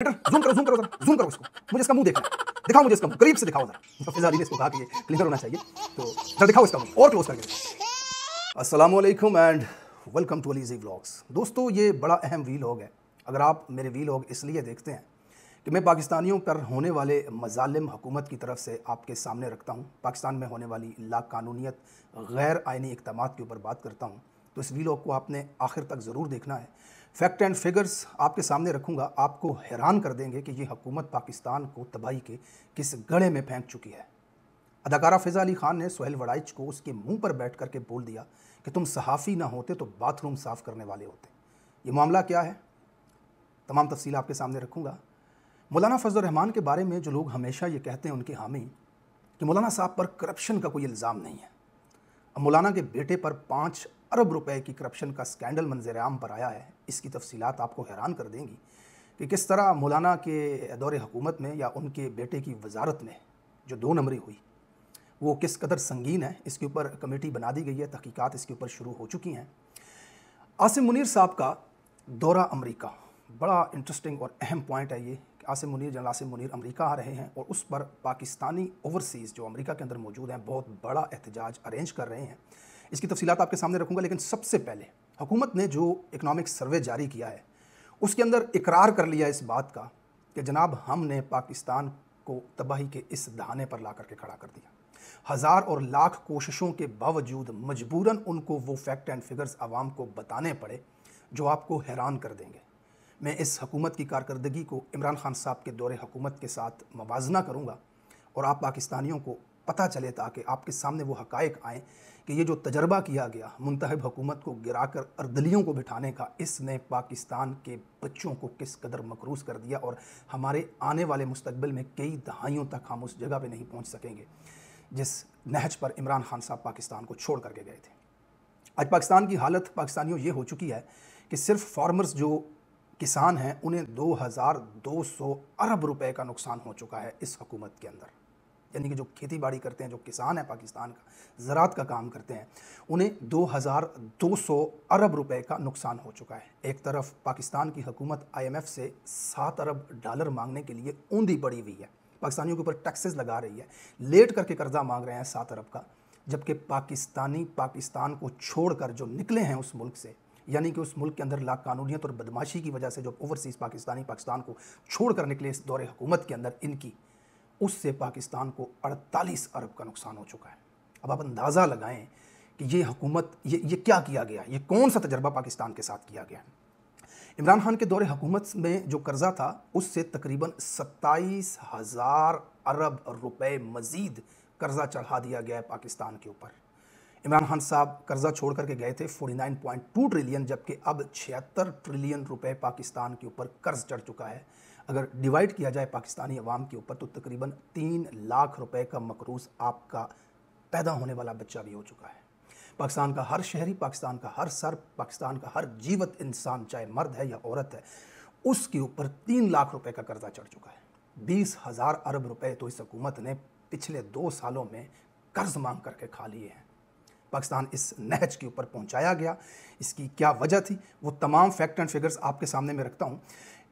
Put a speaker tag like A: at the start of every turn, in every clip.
A: Zoom करो, zoom करो, zoom करो इसको। मुझे इसका मुंह देखना है। दिखाओ मुझे इसका मुंह, करीब से दिखाओ जरा। मुस्तफिज़ अली ने इसको कहा कि ये क्लीनर होना चाहिए, तो जरा दिखाओ इसका मुंह और क्लोज करके दिखाओ। अस्सलाम वालेकुम एंड वेलकम टू अलीज़ी व्लॉग्स। दोस्तों, ये बड़ा अहम वीलॉग है। अगर आप मेरे वीलॉग इसलिए देखते हैं कि मैं पाकिस्तानियों पर होने वाले मज़ालिम हुकूमत की तरफ से आपके सामने रखता हूँ, पाकिस्तान में होने वाली लाकानूनियत, गैर आइनी इक़दामात के ऊपर बात करता हूँ, तो इस वीलॉग को आपने आखिर तक ज़रूर देखना है। फैक्ट एंड फिगर्स आपके सामने रखूँगा, आपको हैरान कर देंगे कि ये हुकूमत पाकिस्तान को तबाही के किस गड्ढे में फेंक चुकी है। अदाकारा फ़िज़ा अली ख़ान ने सोहेल वड़ाइच को उसके मुंह पर बैठ कर के बोल दिया कि तुम सहाफ़ी ना होते तो बाथरूम साफ़ करने वाले होते। ये मामला क्या है, तमाम तफसील आपके सामने रखूँगा। मौलाना फजल रहमान के बारे में जो लोग हमेशा ये कहते हैं उनके हामी कि मौलाना साहब पर करप्शन का कोई इल्ज़ाम नहीं है, अब मौलाना के बेटे पर 5 अरब रुपए की करप्शन का स्कैंडल मंजर-ए-आम पर आया है। इसकी तफसीलात आपको हैरान कर देंगी कि किस तरह मौलाना के दौरे हुकूमत में या उनके बेटे की वजारत में जो 2 नंबरी हुई वो किस कदर संगीन है। इसके ऊपर कमेटी बना दी गई है, तहकीकात इसके ऊपर शुरू हो चुकी हैं। आसिम मुनीर साहब का दौरा अमरीका, बड़ा इंटरेस्टिंग और अहम पॉइंट है ये। जनरल आसिम मुनीर अमरीका आ रहे हैं और उस पर पाकिस्तानी ओवरसीज़ जो अमरीका के अंदर मौजूद हैं बहुत बड़ा एहतजाज अरेंज कर रहे हैं। इसकी तफसीलात आपके सामने रखूँगा, लेकिन सबसे पहले हुकूमत ने जो इकनॉमिक सर्वे जारी किया है उसके अंदर इकरार कर लिया इस बात का कि जनाब हमने पाकिस्तान को तबाही के इस दहाने पर ला करके खड़ा कर दिया। हज़ार और लाख कोशिशों के बावजूद मजबूरन उनको वो फैक्ट एंड फिगर्स आवाम को बताने पड़े जो आपको हैरान कर देंगे। मैं इस हुकूमत की कारकर्दगी को इमरान खान साहब के दौरे हुकूमत के साथ मवाजना करूँगा और आप पाकिस्तानियों को पता चले, ताकि आपके सामने वो हक़ाइक़ आएँ कि ये जो तजर्बा किया गया मुंतखब हुकूमत को गिराकर अर्दलियों को बिठाने का, इसने पाकिस्तान के बच्चों को किस कदर मकरूज़ कर दिया और हमारे आने वाले मुस्तकबिल में कई दहाइयों तक हम उस जगह पर नहीं पहुँच सकेंगे जिस नहज पर इमरान खान साहब पाकिस्तान को छोड़ करके गए थे। आज पाकिस्तान की हालत पाकिस्तानियों ये हो चुकी है कि सिर्फ फार्मर्स जो किसान हैं उन्हें 2200 अरब रुपए का नुकसान हो चुका है इस हुकूमत के अंदर। यानी कि जो खेती बाड़ी करते हैं, जो किसान है पाकिस्तान का, ज़राअत का काम करते हैं, उन्हें 2200 अरब रुपए का नुकसान हो चुका है। एक तरफ पाकिस्तान की हुकूमत IMF से 7 अरब डॉलर मांगने के लिए ऊंधी पड़ी हुई है, पाकिस्तानियों के ऊपर टैक्सेस लगा रही है, लेट करके कर्जा मांग रहे हैं 7 अरब का, जबकि पाकिस्तानी पाकिस्तान को छोड़कर जो निकले हैं उस मुल्क से, यानी कि उस मुल्क के अंदर लाकानूनियत और बदमाशी की वजह से जो ओवरसीज़ पाकिस्तानी पाकिस्तान को छोड़कर निकले इस दौरे हुकूमत के अंदर इनकी, उससे पाकिस्तान को 48 अरब का नुकसान हो चुका है। अब आप अंदाज़ा लगाएं कि ये हुकूमत ये क्या किया गया, ये कौन सा तजर्बा पाकिस्तान के साथ किया गया। इमरान खान के दौरे हुकूमत में जो कर्ज़ा था उससे तकरीबन 27,000 अरब रुपए मज़ीद कर्ज़ा चढ़ा दिया गया है पाकिस्तान के ऊपर। इमरान खान साहब कर्जा छोड़ करके गए थे 49.2 ट्रिलियन, जबकि अब 76 ट्रिलियन रुपए पाकिस्तान के ऊपर कर्ज चढ़ चुका है। अगर डिवाइड किया जाए पाकिस्तानी अवाम के ऊपर तो तकरीबन 3 लाख रुपए का मकरूज़ आपका पैदा होने वाला बच्चा भी हो चुका है। पाकिस्तान का हर शहरी, पाकिस्तान का हर सर, पाकिस्तान का हर जीवत इंसान, चाहे मर्द है या औरत है, उसके ऊपर 3 लाख रुपए का कर्जा चढ़ चुका है। 20,000 अरब रुपए तो इस हुकूमत ने पिछले 2 सालों में कर्ज मांग करके खा लिए हैं। पाकिस्तान इस नहज के ऊपर पहुंचाया गया, इसकी क्या वजह थी, वो तमाम फैक्ट एंड फिगर्स आपके सामने मैं रखता हूं।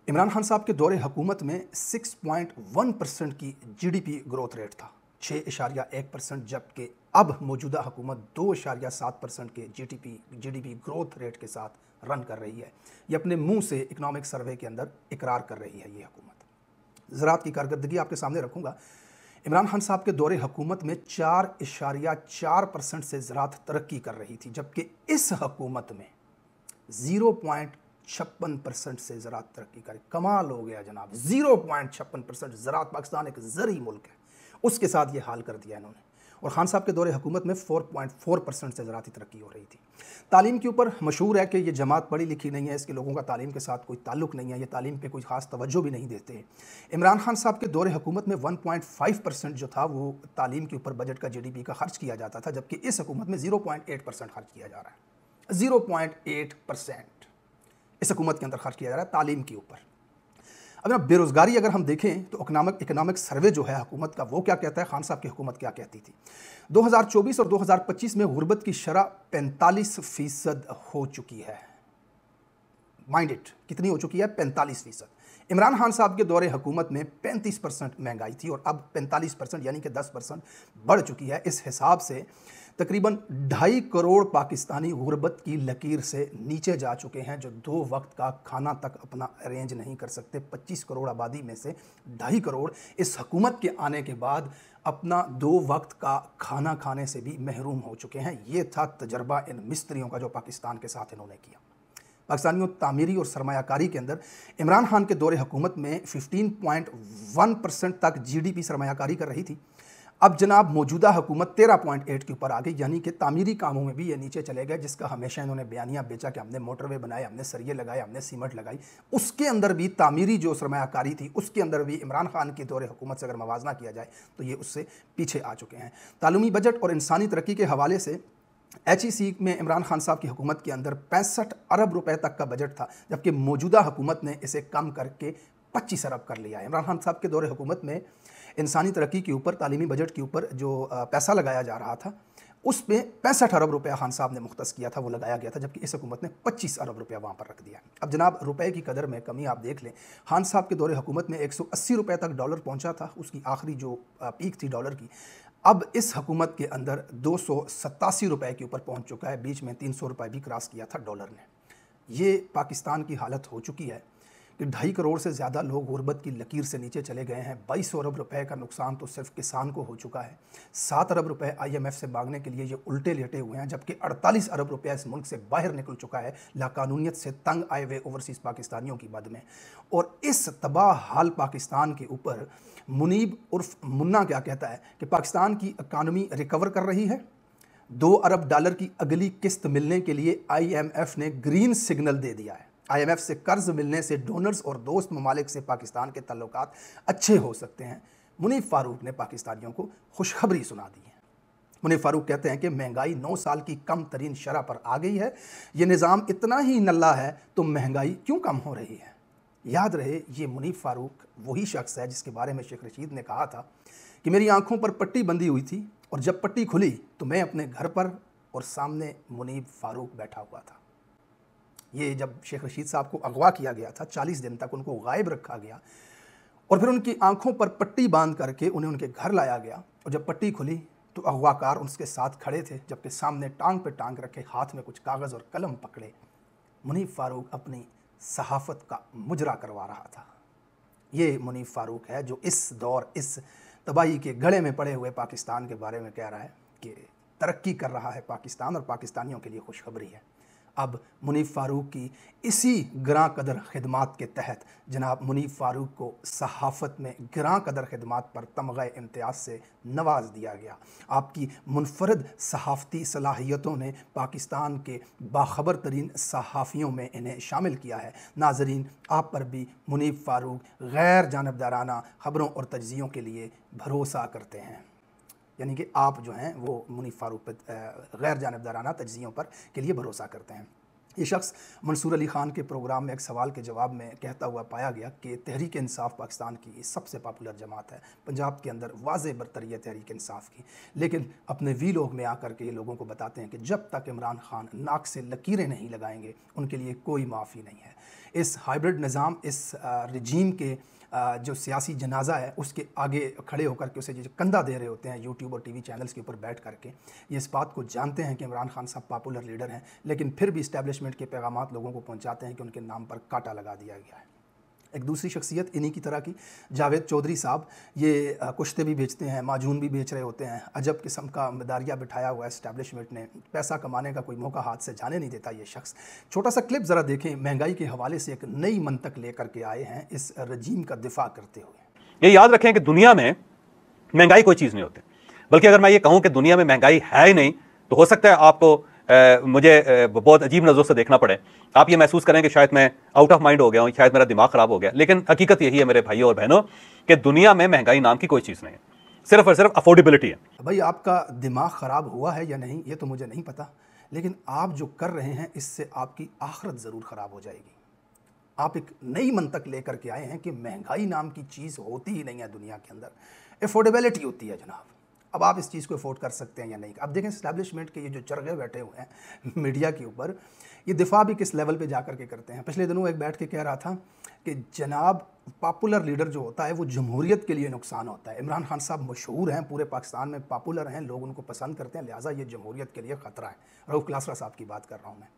A: इमरान खान साहब के दौरे हुकूमत में 6.1% की GDP ग्रोथ रेट था, 6.1%, जबकि अब मौजूदा हुकूमत 2.7% के GDP ग्रोथ रेट के साथ रन कर रही है। ये अपने मुंह से इकनॉमिक सर्वे के अंदर इकरार कर रही है ये हुकूमत। ज़राअत की कारकर्दगी आपके सामने रखूँगा। इमरान खान साहब के दौरे हुकूमत में 4.4% से ज़राअत तरक्की कर रही थी, जबकि इस हुकूमत में 0.56% से ज़राअत तरक्की करे। कमाल हो गया जनाब, 0.56% ज़राअत। पाकिस्तान एक ज़री मुल्क है, उसके साथ ये हाल कर दिया इन्होंने। और खान साहब के दौरे हुकूमत में 4.4% से ज़राअती तरक्की हो रही थी। तालीम के ऊपर मशहूर है कि ये जमात पढ़ी लिखी नहीं है, इसके लोगों का तालीम के साथ कोई ताल्लुक़ नहीं है, ये तालीम पे कोई ख़ास तवज्जो भी नहीं देते। इमरान खान साहब के दौरे हुकूमत में 1.5% जो था वो तालीम के ऊपर बजट का GDP का खर्च किया जाता था, जबकि इस हुकूमत में 0.8% खर्च किया जा रहा है। 0.8% इस हुकूमत के अंदर खर्च किया जा रहा है तालीम के ऊपर। अब बेरोज़गारी अगर हम देखें तो इकनॉमिक सर्वे जो है हुकूमत का वो क्या कहता है, खान साहब की हुकूमत क्या कहती थी। 2024 और 2025 में गुर्बत की शरह 45% हो चुकी है। माइंड इट, कितनी हो चुकी है? 45%। इमरान खान साहब के दौरे हुकूमत में 35% महंगाई थी और अब 45% यानी कि 10% बढ़ चुकी है। इस हिसाब से तकरीबन 2.5 करोड़ पाकिस्तानी गुर्बत की लकीर से नीचे जा चुके हैं, जो 2 वक्त का खाना तक अपना अरेंज नहीं कर सकते। 25 करोड़ आबादी में से 2.5 करोड़ इस हुकूमत के आने के बाद अपना 2 वक्त का खाना खाने से भी महरूम हो चुके हैं। ये था तजर्बा इन मिस्त्रियों का जो पाकिस्तान के साथ इन्होंने किया। पाकिस्तानियों तामीरी और सरमायाकारी के अंदर इमरान खान के दौरे हुकूमत में 15.1% तक GDP सरमायाकारी कर रही थी। अब जनाब मौजूदा हुकूमत 13.8 के ऊपर आ गई, यानी कि तामीरी कामों में भी ये नीचे चले गए, जिसका हमेशा इन्होंने बयानिया बेचा कि हमने मोटरवे बनाए, हमने सरिये लगाए, हमने सीमेंट लगाई। उसके अंदर भी तामीरी जो सरमायाकारी थी उसके अंदर भी इमरान खान के दौरे हुकूमत से अगर मवाजना किया जाए तो ये उससे पीछे आ चुके हैं। तालीमी बजट और इंसानी तरक्की के हवाले से HEC में इमरान खान साहब की हुकूमत के अंदर 65 अरब रुपए तक का बजट था, जबकि मौजूदा हुकूमत ने इसे कम करके 25 अरब कर लिया है। इमरान खान साहब के दौरे हुकूमत में इंसानी तरक्की के ऊपर, तालीमी बजट के ऊपर जो पैसा लगाया जा रहा था उसमें 65 अरब रुपया खान साहब ने मुख्तस किया था, वो लगाया गया था, जबकि इस हुकूमत ने 25 अरब रुपया वहाँ पर रख दिया। अब जनाब रुपए की कदर में कमी आप देख लें। खान साहब के दौरे हुकूमत में 180 रुपये तक डॉलर पहुँचा था, उसकी आखिरी जो पीक थी डॉलर की। अब इस हुकूमत के अंदर 287 रुपये के ऊपर पहुँच चुका है। बीच में 300 रुपये भी क्रॉस किया था डॉलर ने। ये पाकिस्तान की हालत हो चुकी है कि 2.5 करोड़ से ज़्यादा लोग गुर्बत की लकीर से नीचे चले गए हैं। 22 अरब रुपए का नुकसान तो सिर्फ किसान को हो चुका है। 7 अरब रुपए IMF से मांगने के लिए ये उल्टे लेटे हुए हैं, जबकि 48 अरब रुपया इस मुल्क से बाहर निकल चुका है लाकानूनियत से तंग आए हुए ओवरसीज़ पाकिस्तानियों की मद में। और इस तबाह हाल पाकिस्तान के ऊपर मुनीब उर्फ मुन्ना क्या कहता है कि पाकिस्तान की इकानमी रिकवर कर रही है। 2 अरब डॉलर की अगली किस्त मिलने के लिए IMF ने ग्रीन सिग्नल दे दिया है। IMF से कर्ज मिलने से डोनर्स और दोस्त ममालिक से पाकिस्तान के ताल्लुकात अच्छे हो सकते हैं। मुनीब फारूक ने पाकिस्तानियों को खुशखबरी सुना दी है। मुनीब फारूक कहते हैं कि महंगाई 9 साल की कम तरीन शरह पर आ गई है। ये निज़ाम इतना ही नल्ला है तो महंगाई क्यों कम हो रही है। याद रहे, ये मुनीब फारूक वही शख्स है जिसके बारे में शेख रशीद ने कहा था कि मेरी आंखों पर पट्टी बंधी हुई थी और जब पट्टी खुली तो मैं अपने घर पर और सामने मुनीब फारूक बैठा हुआ था। ये जब शेख रशीद साहब को अगवा किया गया था, 40 दिन तक उनको गायब रखा गया और फिर उनकी आंखों पर पट्टी बांध करके उन्हें उनके घर लाया गया और जब पट्टी खुली तो अगवाकार उसके साथ खड़े थे, जबकि सामने टांग पे टांग रखे हाथ में कुछ कागज़ और कलम पकड़े मुनीब फारूक अपनी सहाफ़त का मुजरा करवा रहा था। ये मुनीब फारूक है जो इस दौर, इस तबाही के गड़े में पड़े हुए पाकिस्तान के बारे में कह रहा है कि तरक्की कर रहा है पाकिस्तान और पाकिस्तानियों के लिए खुशखबरी है। अब मुनीब फारूक की इसी ग्रां कदर खिदमात के तहत जनाब मुनीब फारूक को सहाफ़त में ग्रां कदर खिदमात पर तमग़ा इम्तियाज़ से नवाज दिया गया। आपकी मुनफरद सहाफ़ती सलाहियतों ने पाकिस्तान के बाखबर तरीन सहाफ़ियों में इन्हें शामिल किया है। नाज़रीन, आप पर भी मुनीब फारूक गैर जानबदाराना ख़बरों और तज्ज़ियों के लिए भरोसा करते हैं, यानी कि आप जो हैं वो मुनीब फारूक पर गैर जानबदाराना तज्ज़ियों पर के लिए भरोसा करते हैं। ये शख्स मंसूर अली ख़ान के प्रोग्राम में एक सवाल के जवाब में कहता हुआ पाया गया कि तहरीक इंसाफ़ पाकिस्तान की सबसे पॉपुलर जमात है। पंजाब के अंदर वाज़े बरतरी है तहरीक इंसाफ़ की, लेकिन अपने वीलॉग में आकर के ये लोगों को बताते हैं कि जब तक इमरान खान नाक से लकीरें नहीं लगाएंगे उनके लिए कोई माफ़ी नहीं है। इस हाइब्रिड निज़ाम, इस रजीम के जो सियासी जनाजा है उसके आगे खड़े होकर के उसे जो कंधा दे रहे होते हैं यूट्यूब और टीवी चैनल्स के ऊपर बैठ करके, ये इस बात को जानते हैं कि इमरान खान साहब पॉपुलर लीडर हैं, लेकिन फिर भी इस्टेब्लिशमेंट के पैगामात लोगों को पहुंचाते हैं कि उनके नाम पर कांटा लगा दिया गया है। एक दूसरी शख्सियत इन्हीं की तरह की जावेद चौधरी साहब, ये कुश्ते भी बेचते हैं, माजून भी बेच रहे होते हैं। अजब किस्म का मदारिया बिठाया हुआ है इस्टेब्लिशमेंट ने, पैसा कमाने का कोई मौका हाथ से जाने नहीं देता ये शख्स। छोटा सा क्लिप ज़रा देखें। महंगाई के हवाले से एक नई मंतक लेकर के आए हैं इस रजीम का दिफा करते हुए।
B: ये याद रखें कि दुनिया में महंगाई कोई चीज़ नहीं होती, बल्कि अगर मैं ये कहूँ कि दुनिया में महंगाई है ही नहीं तो हो सकता है आपको मुझे बहुत अजीब नज़रों से देखना पड़े। आप ये महसूस करें कि शायद मैं आउट ऑफ माइंड हो गया हूँ, शायद मेरा दिमाग ख़राब हो गया, लेकिन हकीकत यही है मेरे भाइयों और बहनों कि दुनिया में महंगाई नाम की कोई चीज़ नहीं है, सिर्फ और सिर्फ अफोर्डेबिलिटी है।
A: भाई, आपका दिमाग ख़राब हुआ है या नहीं ये तो मुझे नहीं पता, लेकिन आप जो कर रहे हैं इससे आपकी आखिरत ज़रूर ख़राब हो जाएगी। आप एक नई मंतक लेकर के आए हैं कि महंगाई नाम की चीज़ होती ही नहीं है दुनिया के अंदर, अफोर्डेबिलिटी होती है जनाब। अब आप इस चीज़ को अफोर्ड कर सकते हैं या नहीं। अब देखें इस्टेब्लिशमेंट के ये जो चरगे बैठे हुए हैं मीडिया के ऊपर, ये दिफा भी किस लेवल पे जा कर के करते हैं। पिछले दिनों एक बैठ के कह रहा था कि जनाब पॉपुलर लीडर जो होता है वो जमहूरियत के लिए नुकसान होता है। इमरान खान साहब मशहूर हैं, पूरे पाकिस्तान में पॉपुलर हैं, लोग उनको पसंद करते हैं, लिहाजा ये जमहूरियत के लिए ख़तरा है। रऊफ़ क्लासरा साहब की बात कर रहा हूँ मैं।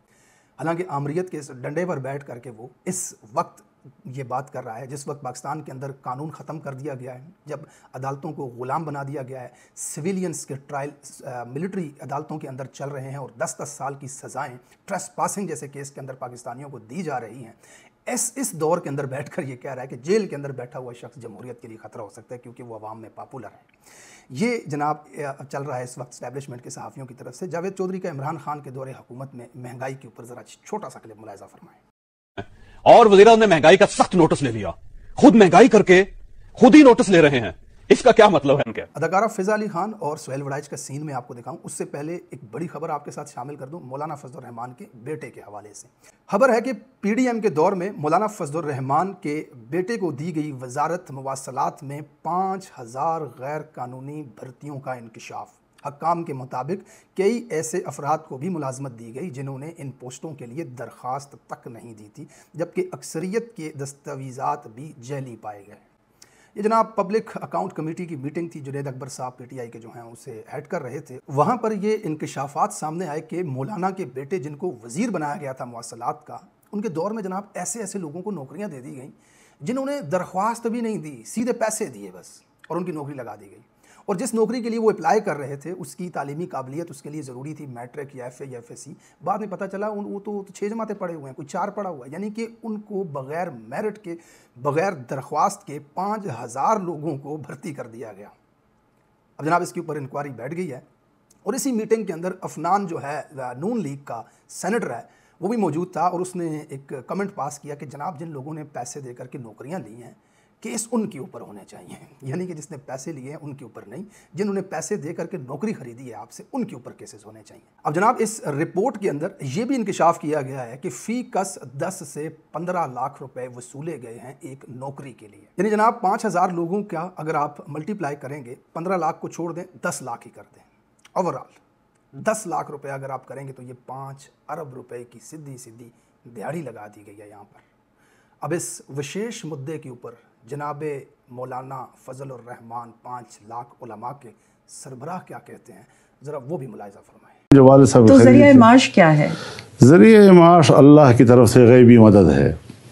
A: हालांकि आमरीत के इस डंडे पर बैठ करके वो इस वक्त ये बात कर रहा है जिस वक्त पाकिस्तान के अंदर कानून ख़त्म कर दिया गया है, जब अदालतों को ग़ुलाम बना दिया गया है, सिविलियंस के ट्रायल मिलिट्री अदालतों के अंदर चल रहे हैं और 10-10 साल की सज़ाएँ ट्रेस पासिंग जैसे केस के अंदर पाकिस्तानियों को दी जा रही हैं। इस दौर के अंदर बैठकर ये कह रहा है कि जेल के अंदर बैठा हुआ शख्स जमहूरियत के लिए ख़तरा हो सकता है क्योंकि वो अवाम में पॉपुलर है। ये जनाब चल रहा है इस वक्त स्टैब्लिशमेंट के सहाफ़ियों की तरफ से। जावेद चौधरी का इमरान खान के दौरे हुकूमत में महंगाई के ऊपर ज़रा छोटा सा क्लिप मुलाहिज़ा फरमाएं।
B: और वज़ीर ने महंगाई का सख्त नोटिस ले लिया, खुद महंगाई करके खुद ही नोटिस ले रहे हैं। इसका क्या मतलब है इनके?
A: अदाकारा फ़िज़ा अली खान और सुहेल वड़ाइच का सीन में आपको दिखाऊं, उससे पहले एक बड़ी खबर आपके साथ शामिल कर दूं मौलाना फजलुर रहमान के बेटे के हवाले से। खबर है कि पीडीएम के दौर में मौलाना फजलुर रहमान के बेटे को दी गई वजारत मवासलात में 5000 गैर कानूनी भर्तियों का इंकशाफ। हक्काम के मुताबिक कई ऐसे अफराद को भी मुलाजमत दी गई जिन्होंने इन पोस्टों के लिए दरख्वास्त तक नहीं दी थी, जबकि अक्सरियत के दस्तावेज़ात भी जैली पाए गए। ये जनाब पब्लिक अकाउंट कमेटी की मीटिंग थी, जुनैद अकबर साहब पीटीआई के जो हैं उसे हेड कर रहे थे। वहाँ पर ये इंकशाफात सामने आए कि मौलाना के बेटे जिनको वज़ीर बनाया गया था मवासलात का, उनके दौर में जनाब ऐसे ऐसे लोगों को नौकरियाँ दे दी गई जिन्होंने दरख्वास्त भी नहीं दी, सीधे पैसे दिए बस और उनकी नौकरी लगा दी गई। और जिस नौकरी के लिए वो अप्लाई कर रहे थे उसकी तालीमी काबिलियत उसके लिए ज़रूरी थी मैट्रिक या FA या FSC। बाद में पता चला वो तो 6 जमातें पढ़े हुए हैं, कोई 4 पढ़ा हुआ है। यानी कि उनको बग़ैर मेरिट के, बग़ैर दरख्वास्त के 5000 लोगों को भर्ती कर दिया गया। अब जनाब इसके ऊपर इंक्वायरी बैठ गई है और इसी मीटिंग के अंदर अफनान जो है नून लीग का सेनेटर है वो भी मौजूद था और उसने एक कमेंट पास किया कि जनाब जिन लोगों ने पैसे देकर के नौकरियाँ ली हैं केस उनके ऊपर होने चाहिए। यानी कि जिसने पैसे लिए हैं उनके ऊपर नहीं, जिन्होंने पैसे दे करके नौकरी खरीदी है आपसे उनके ऊपर केसेस होने चाहिए। अब जनाब इस रिपोर्ट के अंदर ये भी इंकशाफ किया गया है कि फ़ी कस 10 से 15 लाख रुपए वसूले गए हैं एक नौकरी के लिए। यानी जनाब 5000 लोगों का अगर आप मल्टीप्लाई करेंगे, 15 लाख को छोड़ दें, 10 लाख ही कर दें, ओवरऑल 10 लाख रुपए अगर आप करेंगे तो ये 5 अरब रुपए की सीधी सीधी दिहाड़ी लगा दी गई है यहाँ पर। अब इस विशेष मुद्दे के ऊपर जनाबे मौलाना फजलुर रहमान 5 लाख उलमा के सरबराह क्या कहते हैं, ज़रा वो भी मुलाहिज़ा फरमाएं।
C: तो ज़रिया माश क्या है?
D: ज़रिया माश अल्लाह की तरफ से गैबी मदद है।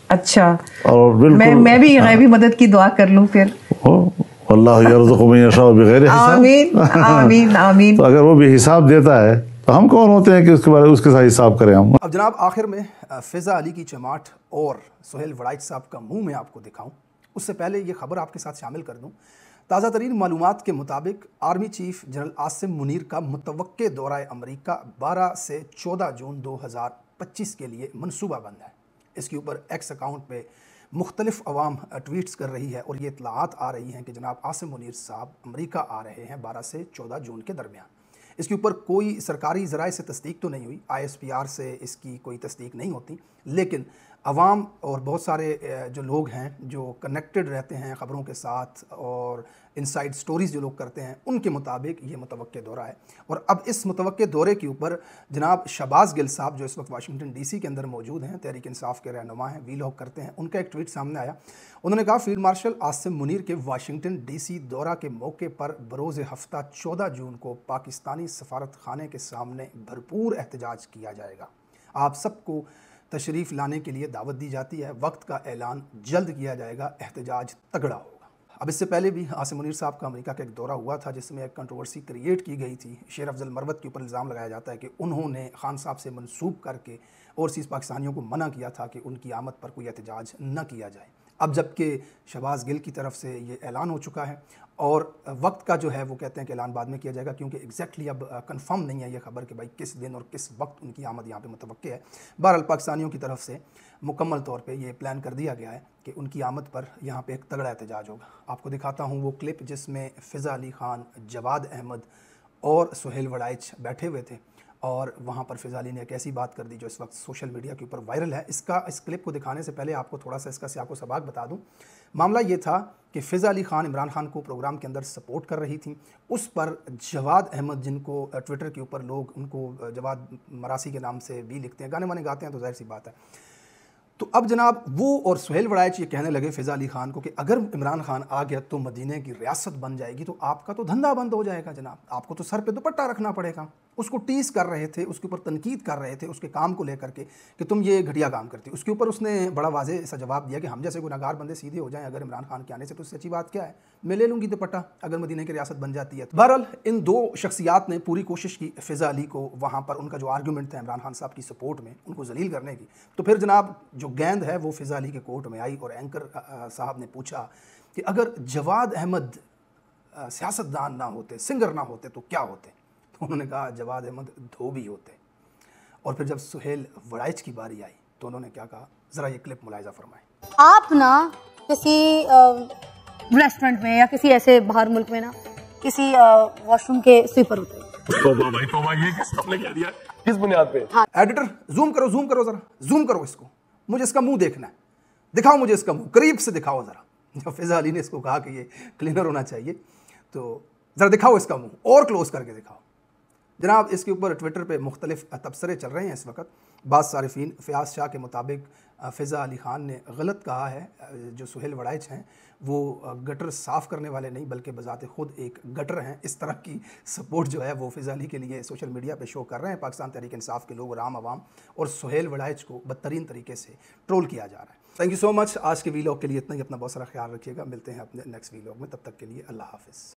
C: अच्छा,
D: और बिल्कुल
C: मैं भी गैबी मदद की दुआ कर लूँ फिर।
D: अल्लाह यरज़ुक़ु मन यशाअ बिग़ैरि हिसाब।
C: आमीन आमीन आमीन।
D: तो अगर वो भी हिसाब देता है तो हम कौन होते हैं कि उसके साथ हिसाब करें हम।
A: अब जनाब आखिर में फ़िज़ा अली की चमाट और सुहेल वड़ाइच साहब का मुंह मैं आपको दिखाऊं, उससे पहले ये खबर आपके साथ शामिल कर दूं। ताज़ा तरीन मालूमात के मुताबिक army chief general Asim Munir का मुतवक्के दौरा अमरीका 12 से 14 जून 2025 के लिए मनसूबाबंद है। इसके ऊपर एक्स अकाउंट पे मुख्तलिफ अवाम ट्वीट्स कर रही है और ये इतलात आ रही हैं कि जनाब आसिम मुनीर साहब अमरीका आ रहे हैं 12 से 14 जून के दरमियान। इसके ऊपर कोई सरकारी ज़राए से तस्दीक तो नहीं हुई, ISPR से इसकी कोई तस्दीक नहीं होती, लेकिन अवाम और बहुत सारे जो लोग हैं जो कनेक्टेड रहते हैं ख़बरों के साथ और इनसाइड स्टोरीज़ जो लोग करते हैं उनके मुताबिक ये मुतवक्के दौरा है। और अब इस मुतवक्के दौरे के ऊपर जनाब शहबाज गिल साहब जो इस वक्त वाशिंगटन DC के अंदर मौजूद हैं, तहरीक इंसाफ के रहनुमा हैं, वीलॉग करते हैं, उनका एक ट्वीट सामने आया। उन्होंने कहा फील्ड मार्शल आसिम मुनीर के वाशिंगटन DC दौरा के मौके पर बरोज़ हफ्ता 14 जून को पाकिस्तानी सफारत खाने के सामने भरपूर एहतजाज किया जाएगा। आप सबको तशरीफ़ लाने के लिए दावत दी जाती है, वक्त का ऐलान जल्द किया जाएगा, एहतजाज तगड़ा होगा। अब इससे पहले भी आसिम मुनीर साहब का अमेरिका का एक दौरा हुआ था जिसमें एक कंट्रोवर्सी क्रिएट की गई थी। शेर अफजल मरवत के ऊपर इल्ज़ाम लगाया जाता है कि उन्होंने खान साहब से मंसूब करके ओवरसीज़ पाकिस्तानियों को मना किया था कि उनकी आमद पर कोई एहतजाज न किया जाए। अब जबकि शहबाज गिल की तरफ से ये ऐलान हो चुका है और वक्त का जो है वो कहते हैं कि ऐलान बाद में किया जाएगा क्योंकि एग्जैक्टली अब कंफर्म नहीं है ये खबर कि भाई किस दिन और किस वक्त उनकी आमद यहाँ पे मुतवक्के है। बहरहाल पाकिस्तानियों की तरफ से मुकम्मल तौर पे ये प्लान कर दिया गया है कि उनकी आमद पर यहाँ पे एक तगड़ा एहतजाज होगा। आपको दिखाता हूँ वो क्लिप जिसमें फ़िज़ा अली खान, जवाद अहमद और सुहेल वड़ाइच बैठे हुए थे और वहाँ पर फ़िज़ा अली ने एक ऐसी बात कर दी जो इस वक्त सोशल मीडिया के ऊपर वायरल है। इस क्लिप को दिखाने से पहले आपको थोड़ा सा इसका सियाको सबाक बता दूँ। मामला ये था कि फ़िज़ा अली खान इमरान खान को प्रोग्राम के अंदर सपोर्ट कर रही थी, उस पर जवाद अहमद जिनको ट्विटर के ऊपर लोग उनको जवाद मरासी के नाम से भी लिखते हैं, गाने वाने गाते हैं तो जाहिर सी बात है, तो अब जनाब वो और सुहेल वड़ाइच ये कहने लगे फ़िज़ा अली ख़ान को कि अगर इमरान खान आ गया तो मदीने की रियासत बन जाएगी, तो आपका तो धंधा बंद हो जाएगा जनाब, आपको तो सर पे दुपट्टा रखना पड़ेगा। उसको टीस कर रहे थे, उसके ऊपर तनकीद कर रहे थे उसके काम को लेकर के कि तुम ये घटिया काम करती। उसके ऊपर उसने बड़ा वाज़ेह सा जवाब दिया कि हम जैसे गुनहगार बंदे सीधे हो जाएं अगर इमरान खान के आने से, तो इससे अच्छी बात क्या है, मैं ले लूँगी दुपट्टा अगर मदीने की रियासत बन जाती है। तो बहरहाल इन दो शख्सियात ने पूरी कोशिश की फ़िज़ा अली को वहाँ पर उनका जो आर्गूमेंट था इमरान खान साहब की सपोर्ट में, उनको जलील करने की। तो फिर जनाब जो गेंद है वो फ़िज़ा अली के कोर्ट में आई और एंकर साहब ने पूछा कि अगर जवाद अहमद सियासतदान ना होते, सिंगर ना होते तो क्या होते? तो उन्होंने कहा जवाद अहमद धोबी होते। और फिर जब सुहेल वड़ाइच की बारी आई तो उन्होंने क्या कहा, ज़रा ये क्लिप मुलाहिजा फरमाएं।
E: आप ना किसी रेस्टोरेंट में या किसी ऐसे बाहर मुल्क में ना किसी वॉशरूम के स्वीपर होते हैं।
F: तोबा भाई तोबा, ये आपने कह दिया किस बुनियाद पे?
A: एडिटर जूम करो ज़रा जूम करो इसको, मुझे इसका मुंह देखना है, दिखाओ मुझे इसका मुंह, करीब से दिखाओ ज़रा। जब फ़िज़ा अली ने इसको कहा कि ये क्लीनर होना चाहिए तो ज़रा दिखाओ इसका मुंह और क्लोज करके दिखाओ। जनाब इसके ऊपर ट्विटर पे मुख्तलिफ तबसरे चल रहे हैं इस वक्त। बाज़ सारिफीन फ़याज़ शाह के मुताबिक फ़िज़ा अली ख़ान ने गलत कहा है, जो सुहेल वड़ाइच हैं वो गटर साफ़ करने वाले नहीं बल्कि बज़ाते ख़ुद एक गटर हैं। इस तरह की सपोर्ट जो है वो फ़िज़ा अली के लिए सोशल मीडिया पे शो कर रहे हैं पाकिस्तान तहरीक इंसाफ़ के लोग और आम आवाम, और सुहेल वड़ाइच को बदतरीन तरीके से ट्रोल किया जा रहा है। Thank you so much. आज के वीलॉग के लिए इतना ही, अपना बहुत सारा ख्याल रखिएगा। मिलते हैं अपने नेक्स्ट वीलॉग में, तब तक के लिए अल्लाह हाफ़िज़।